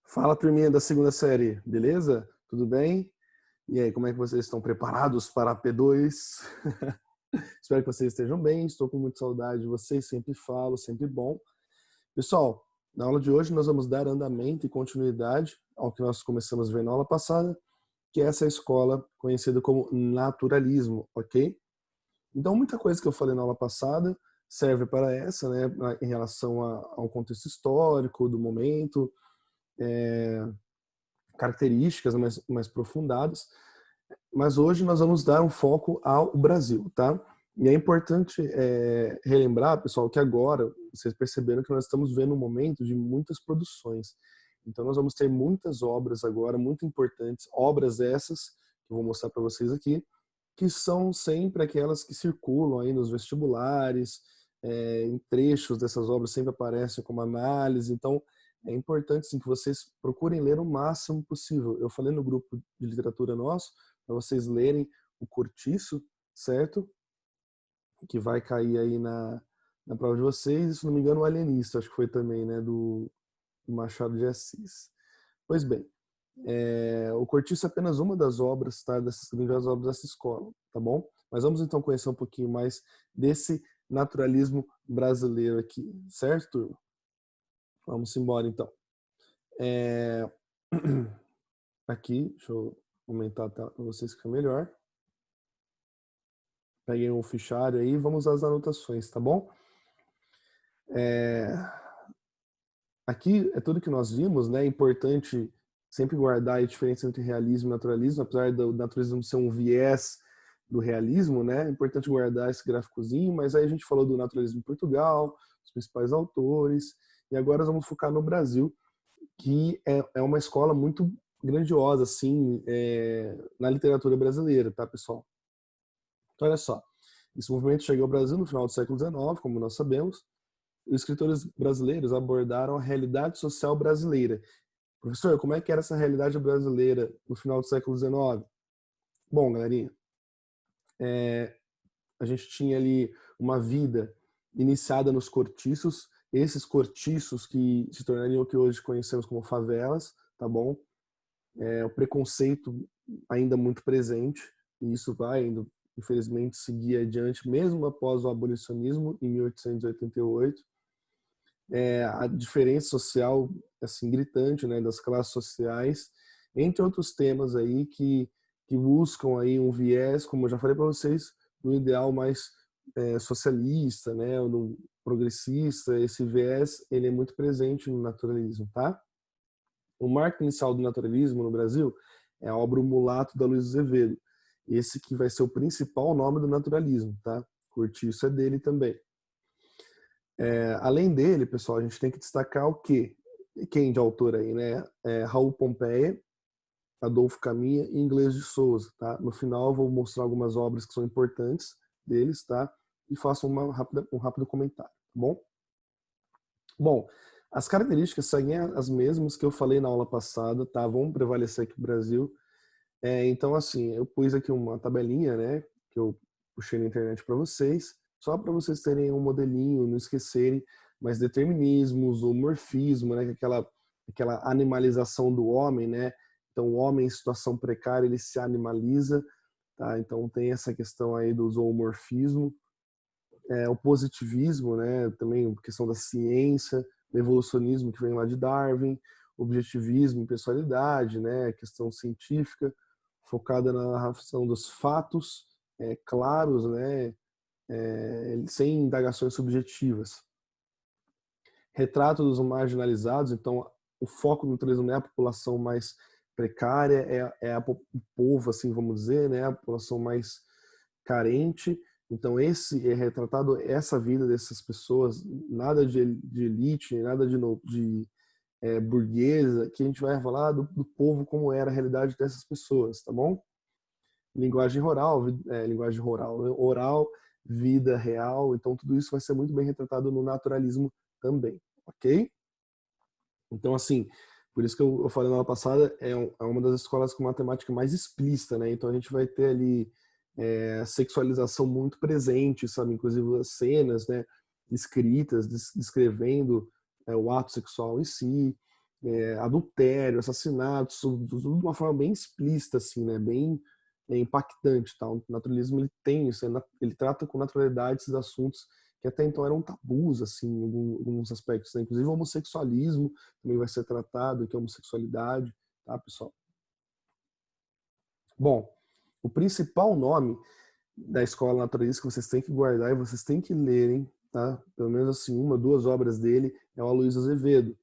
Fala, turminha da segunda série, beleza? Tudo bem? E aí, como é que vocês estão preparados para a P2? Espero que vocês estejam bem, estou com muita saudade de vocês, sempre falo, sempre bom. Pessoal, na aula de hoje nós vamos dar andamento e continuidade ao que nós começamos a ver na aula passada, que é essa escola conhecida como naturalismo, ok? Então, muita coisa que eu falei na aula passada serve para essa, né, em relação ao contexto histórico do momento, características mais aprofundadas, mas hoje nós vamos dar um foco ao Brasil, tá? E é importante relembrar, pessoal, que agora vocês perceberam que nós estamos vendo um momento de muitas produções. Então nós vamos ter muitas obras agora, muito importantes, obras essas, que eu vou mostrar para vocês aqui, que são sempre aquelas que circulam aí nos vestibulares, em trechos dessas obras sempre aparecem como análise, então é importante sim, que vocês procurem ler o máximo possível. Eu falei no grupo de literatura nosso, para vocês lerem o Cortiço, certo? Que vai cair aí na prova de vocês, e, se não me engano o Alienista, acho que foi também, né, do Machado de Assis. Pois bem, o Cortiço é apenas uma das obras, tá, dessas grandiosas obras dessa escola, tá bom? Mas vamos então conhecer um pouquinho mais desse naturalismo brasileiro aqui, certo, turma? Vamos embora então. Aqui, deixa eu aumentar a tela para vocês ficar melhor. Peguem um fichário aí, vamos às anotações, tá bom? Aqui é tudo que nós vimos, né? É importante sempre guardar a diferença entre realismo e naturalismo, apesar do naturalismo ser um viés do realismo, né? É importante guardar esse gráficozinho, mas aí a gente falou do naturalismo em Portugal, os principais autores, e agora nós vamos focar no Brasil, que é uma escola muito grandiosa, assim, na literatura brasileira, tá, pessoal? Então, olha só, esse movimento chegou ao Brasil no final do século XIX, como nós sabemos. Os escritores brasileiros abordaram a realidade social brasileira. Professor, como é que era essa realidade brasileira no final do século XIX? Bom, galerinha, a gente tinha ali uma vida iniciada nos cortiços, esses cortiços que se tornariam o que hoje conhecemos como favelas, tá bom? O preconceito ainda muito presente, e isso vai ainda, infelizmente, seguir adiante, mesmo após o abolicionismo, em 1888. A diferença social, assim, gritante, né, das classes sociais, entre outros temas aí que buscam aí um viés, como eu já falei para vocês, no ideal mais socialista, né, no progressista. Esse viés, ele é muito presente no naturalismo, tá? O marco inicial do naturalismo no Brasil é a obra O Mulato, da Luiz Azevedo. Esse que vai ser o principal nome do naturalismo, tá? Cortiço é dele também. Além dele, pessoal, a gente tem que destacar o quê? Quem de autor aí, né? Raul Pompeia, Adolfo Caminha e Inglês de Souza, tá? No final eu vou mostrar algumas obras que são importantes deles, tá? E faço um rápido comentário, tá bom? Bom, as características seguem as mesmas que eu falei na aula passada, tá? Vão prevalecer aqui no Brasil. Então, assim, eu pus aqui uma tabelinha, né? Que eu puxei na internet para vocês, só para vocês terem um modelinho, não esquecerem, mas determinismos, o morfismo, né? Aquela animalização do homem, né? Então, o homem em situação precária, ele se animaliza, tá? Então, tem essa questão aí do zoomorfismo. O positivismo, né, também questão da ciência, o evolucionismo que vem lá de Darwin, objetivismo, pessoalidade, né, questão científica focada na narração dos fatos claros, né, sem indagações subjetivas. Retrato dos marginalizados, então o foco do naturalismo não é a população mais precária, o povo, assim vamos dizer, né, a população mais carente. Então esse é retratado essa vida dessas pessoas, nada de elite, nada de burguesa, que a gente vai falar do povo como era a realidade dessas pessoas, tá bom? Linguagem oral, vida real, então tudo isso vai ser muito bem retratado no naturalismo também, ok? Então, assim, por isso que eu falei na aula passada, é uma das escolas com matemática mais explícita, né? Então a gente vai ter ali sexualização muito presente, sabe? Inclusive as cenas, né? Escritas, descrevendo o ato sexual em si. adultério, assassinatos, tudo de uma forma bem explícita, assim, né? Bem impactante, tá? O naturalismo ele tem isso, ele trata com naturalidade esses assuntos que até então eram tabus, assim, em alguns aspectos, né? Inclusive o homossexualismo também vai ser tratado, que é a homossexualidade, tá, pessoal? Bom, o principal nome da escola naturalista que vocês têm que guardar e vocês têm que lerem, tá? Pelo menos assim, uma, duas obras dele é o Aloysio Azevedo,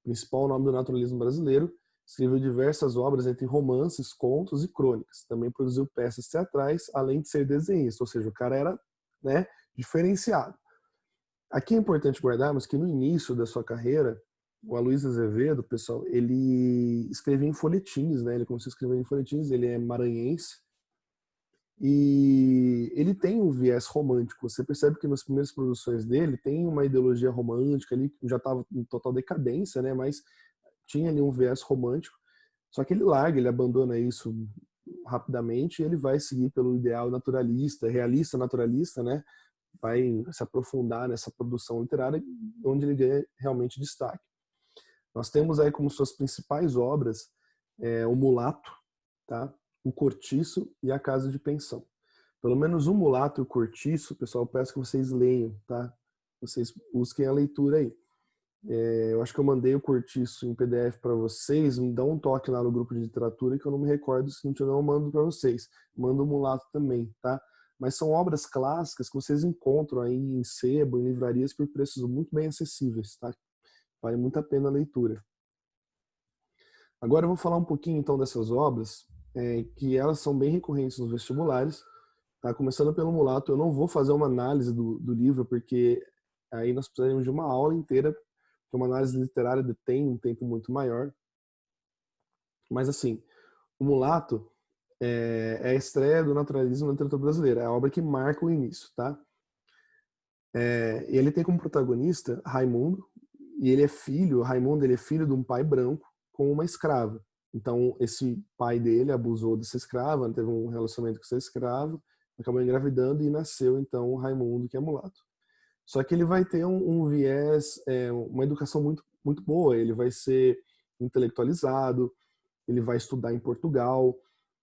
principal nome do naturalismo brasileiro. Escreveu diversas obras entre romances, contos e crônicas. Também produziu peças teatrais, além de ser desenhista, ou seja, o cara era, né, diferenciado. Aqui é importante guardarmos que no início da sua carreira, o Aloysio Azevedo, pessoal, ele escrevia em folhetins, né? Ele começou a escrever em folhetins, ele é maranhense, e ele tem um viés romântico. Você percebe que nas primeiras produções dele tem uma ideologia romântica ali, que já estava em total decadência, né? Mas tinha ali um viés romântico. Só que ele larga, ele abandona isso rapidamente e ele vai seguir pelo ideal naturalista, realista naturalista, né? Vai se aprofundar nessa produção literária onde ele ganha realmente destaque. Nós temos aí como suas principais obras O Mulato, tá? O Cortiço e A Casa de Pensão. Pelo menos O Mulato e O Cortiço, pessoal, eu peço que vocês leiam, tá? Vocês busquem a leitura aí. Eu acho que eu mandei o Cortiço em PDF para vocês. Me dá um toque lá no grupo de literatura que eu não me recordo, se não tiver eu mando para vocês. Mando o Mulato também, tá? Mas são obras clássicas que vocês encontram aí em sebo, em livrarias por preços muito bem acessíveis, tá? Vale muito a pena a leitura. Agora eu vou falar um pouquinho então dessas obras, que elas são bem recorrentes nos vestibulares. Tá? Começando pelo Mulato, eu não vou fazer uma análise do livro, porque aí nós precisaríamos de uma aula inteira, porque uma análise literária tem um tempo muito maior. Mas assim, o Mulato é a estreia do naturalismo na literatura brasileira, é a obra que marca o início, tá? E ele tem como protagonista Raimundo, e ele é filho, Raimundo ele é filho de um pai branco com uma escrava. Então, esse pai dele abusou dessa escrava, teve um relacionamento com essa escrava, acabou engravidando e nasceu, então, o Raimundo, que é mulato. Só que ele vai ter um viés, uma educação muito, muito boa, ele vai ser intelectualizado, ele vai estudar em Portugal,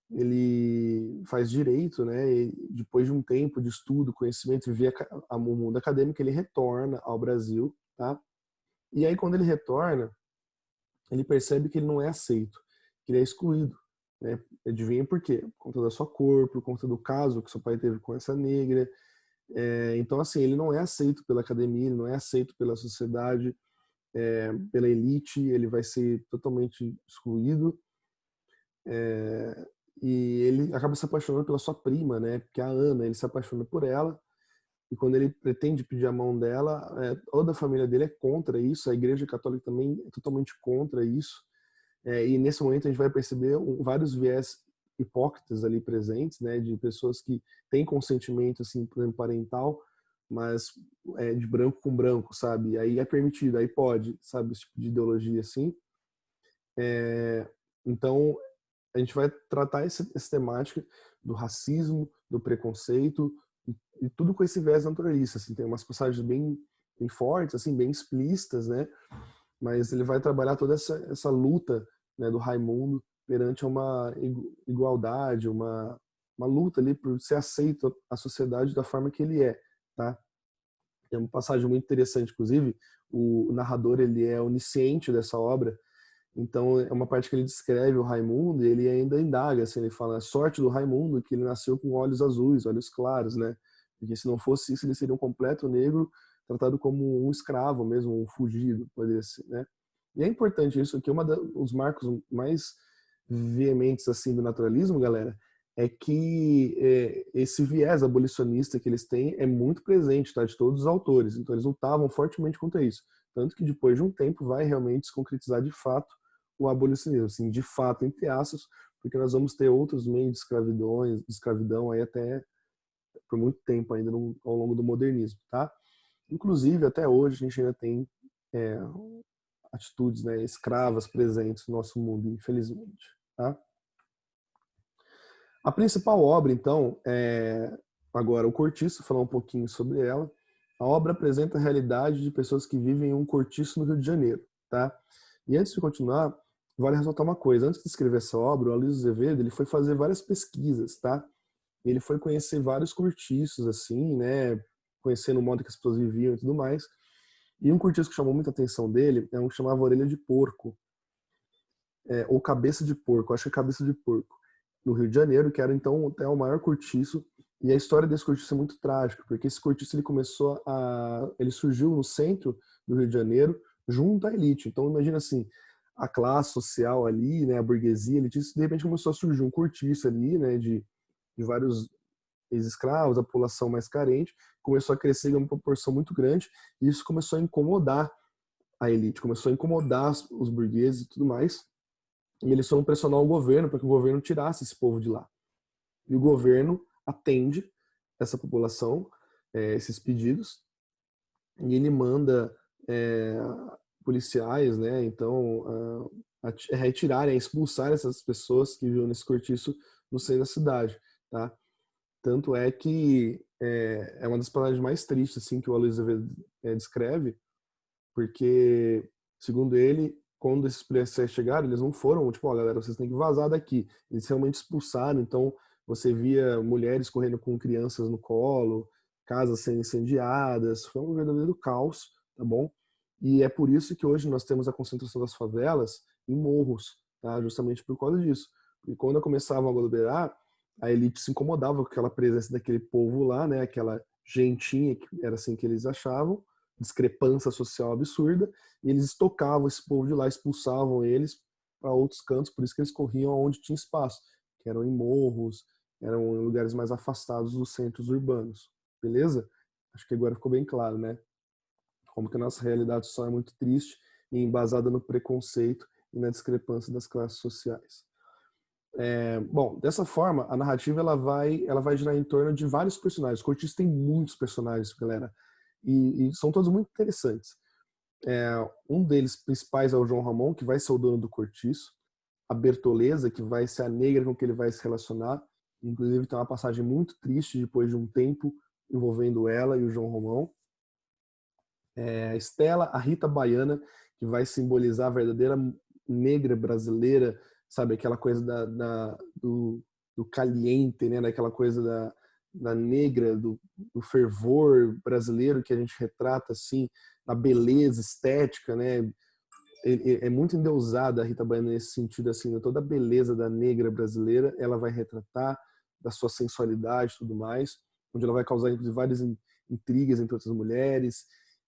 ele faz direito, né? E depois de um tempo de estudo, conhecimento, via o mundo acadêmico, ele retorna ao Brasil, tá? E aí quando ele retorna, ele percebe que ele não é aceito, que ele é excluído, né? Adivinha por quê? Por conta da sua cor, por conta do caso que seu pai teve com essa negra. Então, assim, ele não é aceito pela academia, ele não é aceito pela sociedade, pela elite, ele vai ser totalmente excluído. E ele acaba se apaixonando pela sua prima, né? Que é a Ana, ele se apaixona por ela. E quando ele pretende pedir a mão dela, toda a família dele é contra isso, a Igreja Católica também é totalmente contra isso. E nesse momento a gente vai perceber vários viés hipócritas ali presentes, né, de pessoas que têm consentimento assim, por exemplo, parental, mas de branco com branco, sabe? Aí é permitido, aí pode, sabe, esse tipo de ideologia assim. Então a gente vai tratar essa temática do racismo, do preconceito e tudo com esse viés naturalista. Assim, tem umas passagens bem fortes, assim, bem explícitas, né? Mas ele vai trabalhar toda essa luta, né, do Raimundo perante uma igualdade, uma luta ali por ser aceito a sociedade da forma que ele é, tá? É uma passagem muito interessante, inclusive, o narrador ele é onisciente dessa obra, então é uma parte que ele descreve o Raimundo e ele ainda indaga, assim, ele fala a sorte do Raimundo que ele nasceu com olhos azuis, olhos claros, né? Porque se não fosse isso ele seria um completo negro, tratado como um escravo mesmo, um fugido, poderia ser, né? E é importante isso aqui, dos marcos mais veementes assim do naturalismo, galera, é que esse viés abolicionista que eles têm é muito presente, tá, de todos os autores. Então eles lutavam fortemente contra isso, tanto que depois de um tempo vai realmente se concretizar de fato o abolicionismo, assim, de fato entre aspas, porque nós vamos ter outros meios de escravidão aí até por muito tempo ainda ao longo do modernismo, tá? Inclusive até hoje a gente ainda tem é, atitudes, né, escravas presentes no nosso mundo, infelizmente, tá? A principal obra, então, é agora o Cortiço, falar um pouquinho sobre ela. A obra apresenta a realidade de pessoas que vivem em um cortiço no Rio de Janeiro, tá? E antes de continuar, vale ressaltar uma coisa. Antes de escrever essa obra, o Aloysio Azevedo, ele foi fazer várias pesquisas, tá? Ele foi conhecer vários cortiços, assim, né? Conhecendo o modo que as pessoas viviam e tudo mais. E um cortiço que chamou muita atenção dele é um que chamava Orelha de Porco, ou Cabeça de Porco, acho que é Cabeça de Porco, no Rio de Janeiro, que era então até o maior cortiço. E a história desse cortiço é muito trágica, porque esse cortiço ele surgiu no centro do Rio de Janeiro, junto à elite. Então imagina assim, a classe social ali, né, a burguesia, a elite, de repente começou a surgir um cortiço ali, né, de vários ex-escravos, a população mais carente, começou a crescer em uma proporção muito grande, e isso começou a incomodar a elite, começou a incomodar os burgueses e tudo mais, e eles foram pressionar o governo para que o governo tirasse esse povo de lá. E o governo atende essa população, esses pedidos, e ele manda é, policiais, né, então, a retirarem, a expulsar essas pessoas que viviam nesse cortiço no seio da cidade, tá? Tanto é que é uma das passagens mais tristes assim, que o Aloysio Azevedo descreve, porque, segundo ele, quando esses policiais chegaram, eles não foram, tipo, ó, galera, vocês têm que vazar daqui. Eles realmente expulsaram, então você via mulheres correndo com crianças no colo, casas sendo incendiadas, foi um verdadeiro caos, tá bom? E é por isso que hoje nós temos a concentração das favelas em morros, tá? Justamente por causa disso. E quando começavam a aglomerar, a elite se incomodava com aquela presença daquele povo lá, né? Aquela gentinha, que era assim que eles achavam, discrepância social absurda, e eles estocavam esse povo de lá, expulsavam eles para outros cantos, por isso que eles corriam aonde tinha espaço, que eram em morros, eram em lugares mais afastados dos centros urbanos. Beleza? Acho que agora ficou bem claro, né? Como que a nossa realidade social é muito triste e embasada no preconceito e na discrepância das classes sociais. Bom, dessa forma, a narrativa ela vai girar em torno de vários personagens. O Cortiço tem muitos personagens, galera, e são todos muito interessantes. Um deles principais é o João Ramon, que vai ser o dono do Cortiço. A Bertoleza, que vai ser a negra com que ele vai se relacionar. Inclusive tem uma passagem muito triste depois de um tempo envolvendo ela e o João Romão. A Estela, a Rita Baiana, que vai simbolizar a verdadeira negra brasileira, sabe? Aquela coisa do caliente, né? Daquela coisa da negra, do fervor brasileiro que a gente retrata, assim, da beleza estética, né? É muito endeusada a Rita Baiana nesse sentido, assim, toda a beleza da negra brasileira, ela vai retratar, da sua sensualidade e tudo mais, onde ela vai causar, inclusive, várias intrigas entre outras mulheres,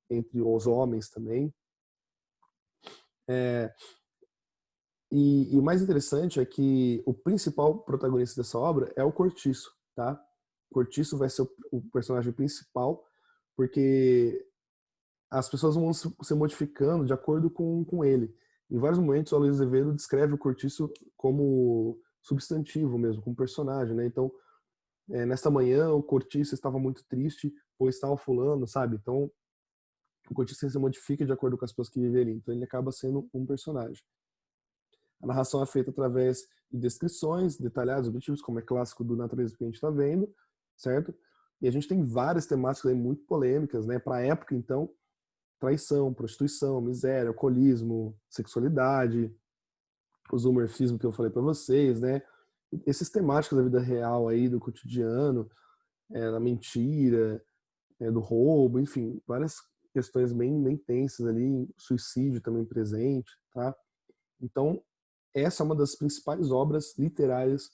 entre os homens também. E o mais interessante é que o principal protagonista dessa obra é o Cortiço, tá? O Cortiço vai ser o personagem principal, porque as pessoas vão se modificando de acordo com ele. Em vários momentos, o Aloysio Azevedo descreve o Cortiço como substantivo mesmo, como personagem, né? Então, nesta manhã, o Cortiço estava muito triste, pois estava fulano, sabe? Então, o Cortiço se modifica de acordo com as pessoas que vivem ali. Então, ele acaba sendo um personagem. A narração é feita através de descrições detalhadas, objetivos, como é clássico do natureza que a gente está vendo, certo? E a gente tem várias temáticas aí muito polêmicas, né? Para a época, então, traição, prostituição, miséria, alcoolismo, sexualidade, o zoomorfismo que eu falei para vocês, né? Esses temáticos da vida real aí, do cotidiano, da mentira, do roubo, enfim, várias questões bem tensas ali, suicídio também presente, tá? Então, essa é uma das principais obras literárias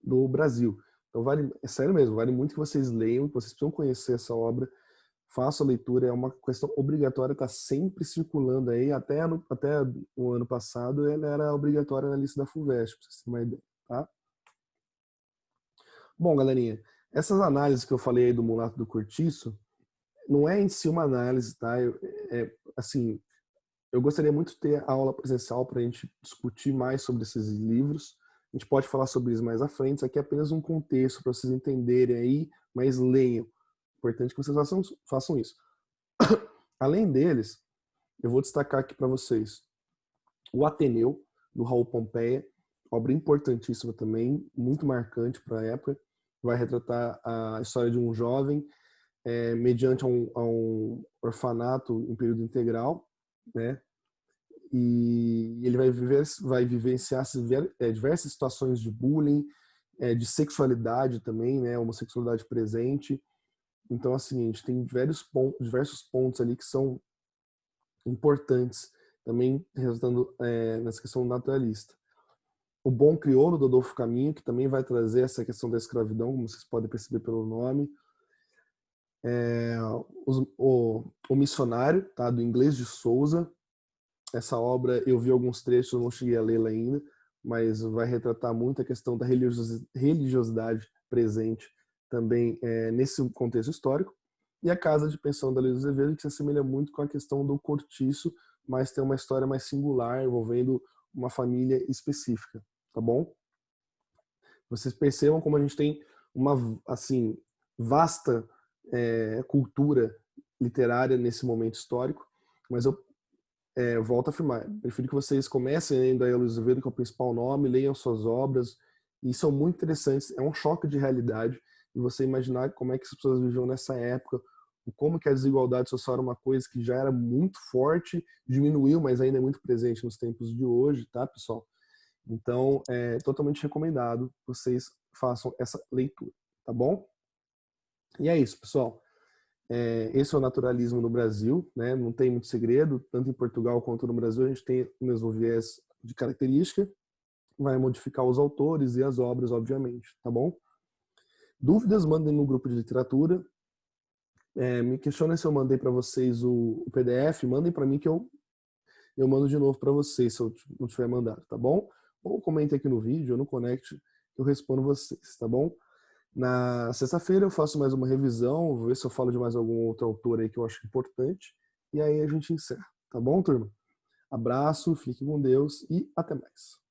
do Brasil. Então, é sério mesmo, vale muito que vocês leiam, que vocês precisam conhecer essa obra, faça a leitura, é uma questão obrigatória, está sempre circulando aí, até o ano passado ela era obrigatória na lista da FUVEST, para vocês terem uma ideia, tá? Bom, galerinha, essas análises que eu falei aí do Mulato do Cortiço, não é em si uma análise, tá? Assim, eu gostaria muito de ter a aula presencial para a gente discutir mais sobre esses livros. A gente pode falar sobre isso mais à frente. Isso aqui é apenas um contexto para vocês entenderem aí, mas leiam. Importante que vocês façam isso. Além deles, eu vou destacar aqui para vocês o Ateneu, do Raul Pompeia, obra importantíssima também, muito marcante para a época. Vai retratar a história de um jovem mediante a um orfanato em período integral, né? e ele vai vivenciar diversas situações de bullying, de sexualidade também, né, homossexualidade presente. Então, assim, a gente tem diversos pontos ali que são importantes, também resultando nessa questão naturalista. O Bom Crioulo, do Adolfo Caminho, que também vai trazer essa questão da escravidão, como vocês podem perceber pelo nome. O Missionário, tá, do Inglês de Souza. Essa obra, eu vi alguns trechos, eu não cheguei a lê-la ainda, mas vai retratar muito a questão da religiosidade presente também nesse contexto histórico. E a Casa de Pensão da Luísa Azevedo, que se assemelha muito com a questão do cortiço, mas tem uma história mais singular, envolvendo uma família específica, tá bom? Vocês percebam como a gente tem uma, assim, vasta cultura literária nesse momento histórico, mas eu volto a afirmar, prefiro que vocês comecem lendo a Luísa Azevedo, que é o principal nome, leiam suas obras, e são muito interessantes, é um choque de realidade, e você imaginar como é que as pessoas viviam nessa época, como que a desigualdade social era uma coisa que já era muito forte, diminuiu, mas ainda é muito presente nos tempos de hoje, tá, pessoal? Então, é totalmente recomendado vocês façam essa leitura, tá bom? E é isso, pessoal. Esse é o naturalismo no Brasil, né? Não tem muito segredo, tanto em Portugal quanto no Brasil a gente tem o mesmo viés de característica, vai modificar os autores e as obras, obviamente, tá bom? Dúvidas, mandem no grupo de literatura. Me questionem se eu mandei para vocês o PDF, mandem para mim que eu mando de novo para vocês, se eu não tiver mandado, tá bom? Ou comentem aqui no vídeo, ou no Connect, que eu respondo vocês, tá bom? Na sexta-feira eu faço mais uma revisão, vou ver se eu falo de mais algum outro autor aí que eu acho importante, e aí a gente encerra, tá bom, turma? Abraço, fique com Deus e até mais.